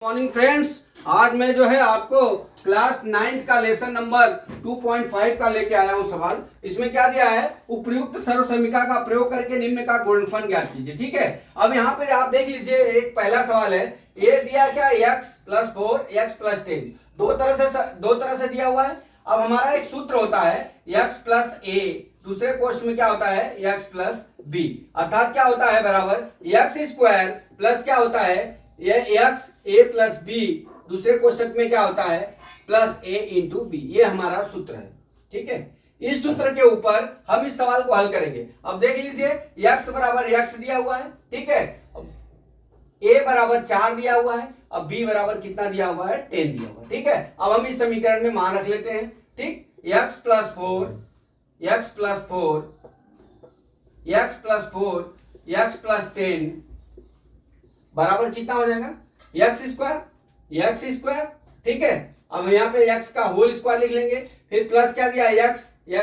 Morning friends, आज मैं जो है आपको क्लास 9th का लेसन नंबर 2.5 का लेके आया हूं सवाल। इसमें क्या दिया है, उपयुक्त सर्वसमीका का प्रयोग करके निम्न का गुणनफल ज्ञात कीजिए। ठीक है, अब यहाँ पे आप देख लीजिए, एक पहला सवाल है, ये दिया क्या, x + 4 x + 10 दो तरह से दिया हुआ है। अब हमारा एक सूत्र होता है x + a, दूसरे कोष्ठ में क्या होता है x + b, अर्थात क्या होता है बराबर x² प्लस क्या होता है ये x a + b, दूसरे कोष्ठक में क्या होता है प्लस a × b। ये हमारा सूत्र है। ठीक है, इस सूत्र के ऊपर हम इस सवाल को हल करेंगे। अब देख लीजिए, x बराबर x दिया हुआ है, ठीक है, a बराबर 4 दिया हुआ है, अब b बराबर कितना दिया हुआ है 10 दिया हुआ है। ठीक है, अब हम इस समीकरण में मान रख लेते हैं। ठीक, x + 4 x + 4 x + 4 x + 10 बराबर कितना हो जाएगा x²। ठीक है, अब यहाँ पे x का होल स्क्वायर लिख लेंगे, फिर प्लस क्या दिया x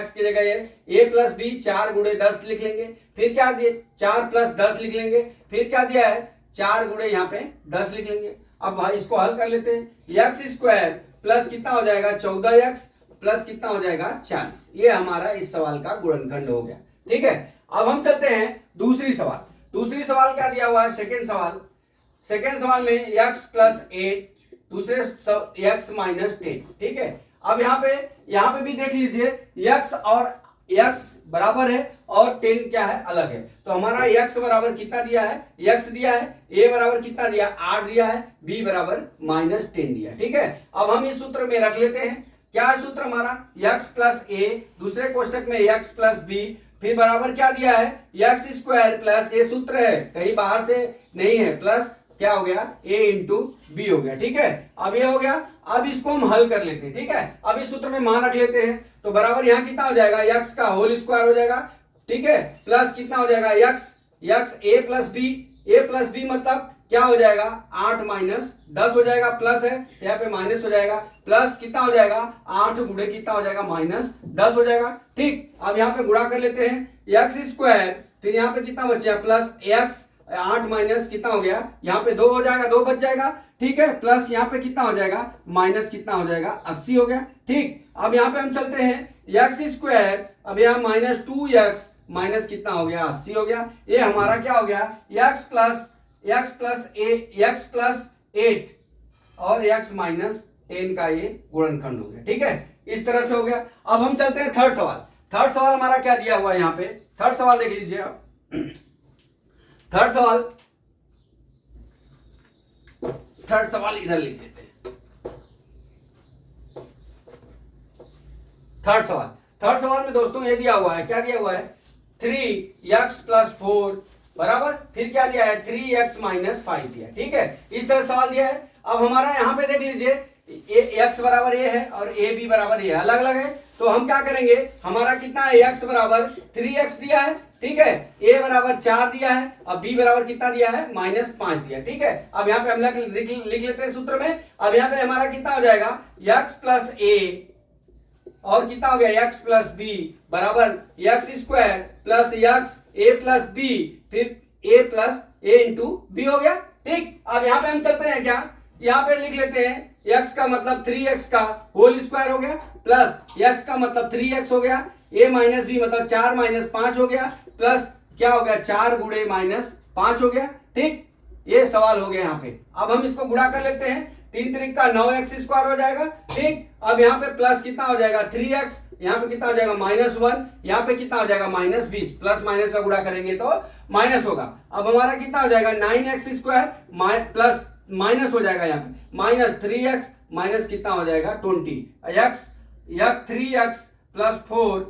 की जगह ये a + b 4 × 10 लिख लेंगे, फिर क्या दिए 4 + 10 लिख लेंगे, फिर क्या दिया है 4 × यहाँ पे 10 लिख लेंगे। अब इसको हल कर लेते हैं, x² प्लस कितना हो जाएगा 14x प्लस कितना हो जाएगा 40। ये हमारा इस सवाल का गुणनखंड हो गया। ठीक है, अब हम चलते हैं दूसरी सवाल क्या दिया हुआ है, सेकेंड सवाल में x + 8 दूसरे x - 10। ठीक है, अब यहाँ पे भी देख लीजिए, x बराबर है और 10 क्या है अलग है, तो हमारा x बराबर कितना दिया है, x दिया है, a बराबर कितना दिया 8 दिया है, b बराबर -10 दिया। ठीक है, अब हम इस सूत्र में रख लेते हैं, क्या है सूत्र हमारा x + a, दूसरे कोष्ठक में x + b, फिर बराबर क्या दिया है x² प्लस, ये सूत्र है कहीं बाहर से नहीं है, प्लस क्या हो गया a × b हो गया। ठीक है, अब ये हो गया। अब इसको हम हल कर लेते हैं। ठीक है, अब इस सूत्र में मान रख लेते हैं, तो बराबर यहाँ कितना हो जाएगा x का होल स्क्वायर हो जाएगा। ठीक है, प्लस कितना हो जाएगा x a + b मतलब क्या हो जाएगा 8 - 10 हो जाएगा, प्लस है यहाँ पे माइनस हो जाएगा, प्लस कितना हो जाएगा 8 × कितना हो जाएगा -10 हो जाएगा। ठीक, अब यहाँ पे गुणा कर लेते हैं x², फिर यहाँ पे कितना बचेगा प्लस x 8 माइनस कितना हो गया, यहाँ पे 2 हो जाएगा, 2 बच जाएगा। ठीक है, प्लस यहाँ पे कितना हो जाएगा माइनस कितना हो जाएगा 80 हो गया। ठीक, अब यहाँ पे हम चलते हैं x², अब यहाँ -2x माइनस कितना हो गया 80 हो गया। ये हमारा क्या हो गया x + 8 और x - 10 का ये गुणनखंड हो गया। ठीक है, इस तरह से हो गया। अब हम चलते हैं थर्ड सवाल हमारा क्या दिया हुआ है, यहाँ पे थर्ड सवाल देख लीजिए आप। थर्ड सवाल इधर लिख देते हैं। थर्ड सवाल में दोस्तों ये दिया हुआ है, क्या दिया हुआ है 3x + 4 बराबर, फिर क्या दिया है 3x - 5 दिया। ठीक है, इस तरह सवाल दिया है। अब हमारा यहाँ पे देख लीजिए, x बराबर a है और a b बराबर a अलग अलग है, तो हम क्या करेंगे, हमारा कितना है x बराबर 3x दिया है, ठीक है, a बराबर 4 दिया है, अब b बराबर कितना दिया है -5 दिया। ठीक है, अब यहाँ पे हम लिख लेते हैं सूत्र में। अब यहाँ पे हमारा कितना हो जाएगा x + a और कितना हो गया x + b बराबर x² plus x a + b, फिर a + a × b हो गया। ठीक, अब यहाँ पे हम चलते हैं, क्या यहाँ पे लिख लेते हैं, x का मतलब 3x का होल स्क्वायर हो गया, प्लस x का मतलब 3x हो गया, a - b मतलब 4 - 5 हो गया, प्लस क्या हो गया 4 × -5 हो गया। ठीक, ये सवाल हो गया यहाँ पे। अब हम इसको गुणा कर लेते हैं, 3 × 3 = 9x² हो जाएगा। ठीक, अब यहाँ पे प्लस कितना हो जाएगा 3x, यहाँ पे कितना हो जाएगा -1, यहाँ पे कितना हो जाएगा -20, प्लस माइनस का गुणा करेंगे तो माइनस होगा। अब हमारा कितना हो जाएगा 9x² प्लस माइनस हो जाएगा, यहाँ पे -3x माइनस कितना हो जाएगा 20, x 3x + 4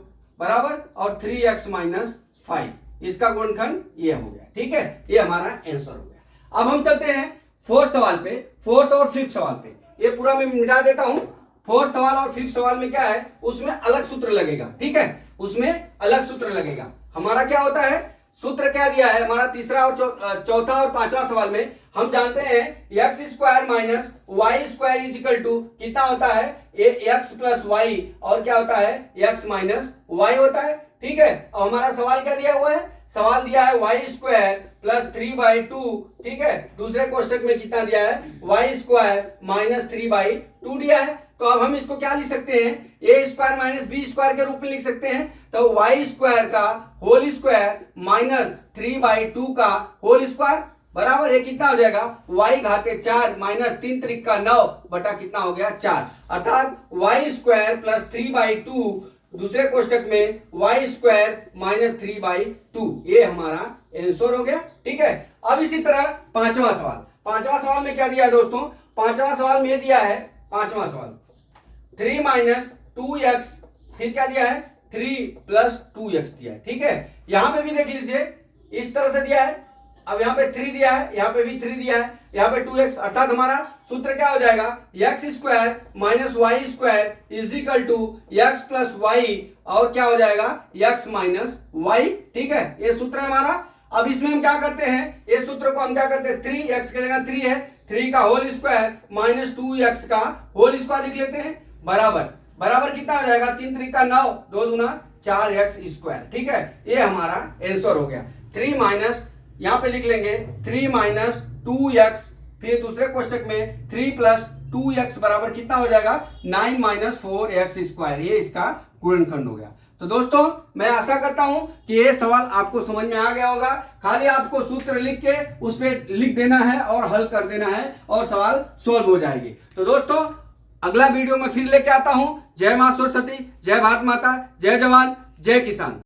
बराबर और 3x - 5, इसका गुणनखंड ये हो गया। ठीक है, ये हमारा आंसर हो गया। अब हम चलते हैं फोर्थ और फिफ्थ सवाल पे। ये पूरा मैं मिटा देता हूं। फोर्थ सवाल और फिफ्थ सवाल में क्या है, उसमें अलग सूत्र लगेगा। ठीक है, उसमें अलग सूत्र लगेगा। हमारा क्या होता है, सूत्र क्या दिया है हमारा तीसरा और चौथा और पांचवा सवाल में हम जानते हैं x² - y² कितना होता है x + y और क्या होता है x - y होता है। ठीक है, अब हमारा सवाल क्या दिया हुआ है सवाल दिया है वाई स्क्वायर प्लस 3/2, ठीक है। दूसरे कोष्टक में कितना दिया है, वाई स्क्वायर माइनस 3/2 दिया है। तो अब हम इसको क्या लिख सकते हैं, ए स्क्वायर माइनस बी स्क्वायर के रूप में लिख सकते हैं। तो वाई स्क्वायर का होल स्क्वायर माइनस 3/2 का होल स्क्वायर बराबर ये कितना हो जाएगा, y घाते 4 माइनस 3 त्रिक का 9 बटा कितना हो गया 4, अर्थात वाई स्क्वायर प्लस 3/2 दूसरे कोष्टक में वाई स्क्वायर माइनस 3/2, ये हमारा आंसर हो गया, ठीक है। अब इसी तरह पांचवा सवाल में क्या दिया है दोस्तों, पांचवा सवाल में दिया है, पांचवा सवाल 3 माइनस 2x, फिर क्या दिया है 3 प्लस 2x दिया है, ठीक है। यहां पे भी देख लीजिए इस तरह से दिया है, अब यहाँ पे 3 दिया है, यहाँ पे भी 3 दिया है, यहाँ पे 2x, अर्थात हमारा सूत्र क्या हो जाएगा, x square minus y square is equal to x plus y, और क्या हो जाएगा एक्स माइनस वाई, ठीक है। ये सूत्र है हमारा। अब इसमें हम क्या करते हैं, ये सूत्र को हम क्या करते हैं, 3x की जगह 3 है, 3 का होल स्क्वायर माइनस 2x का होल स्क्वायर लिख लेते हैं, बराबर कितना हो जाएगा, 3 त्रिक का 9, 2 दूना 4x स्क्वायर, ठीक है। ये हमारा आंसर हो गया। 3 माइनस, यहां पे लिख लेंगे 3 माइनस 2x, फिर दूसरे कोष्टक में 3 प्लस 2x बराबर कितना हो जाएगा 9 माइनस 4x स्क्वायर, ये इसका गुणनखंड हो गया। तो दोस्तों मैं आशा करता हूं कि ये सवाल आपको समझ में आ गया होगा। खाली आपको सूत्र लिख के उस पर लिख देना है और हल कर देना है और सवाल सोल्व हो जाएगी। तो दोस्तों अगला वीडियो में फिर लेके आता हूं। जय मां सरस्वती, जय भारत माता, जय जवान, जय किसान।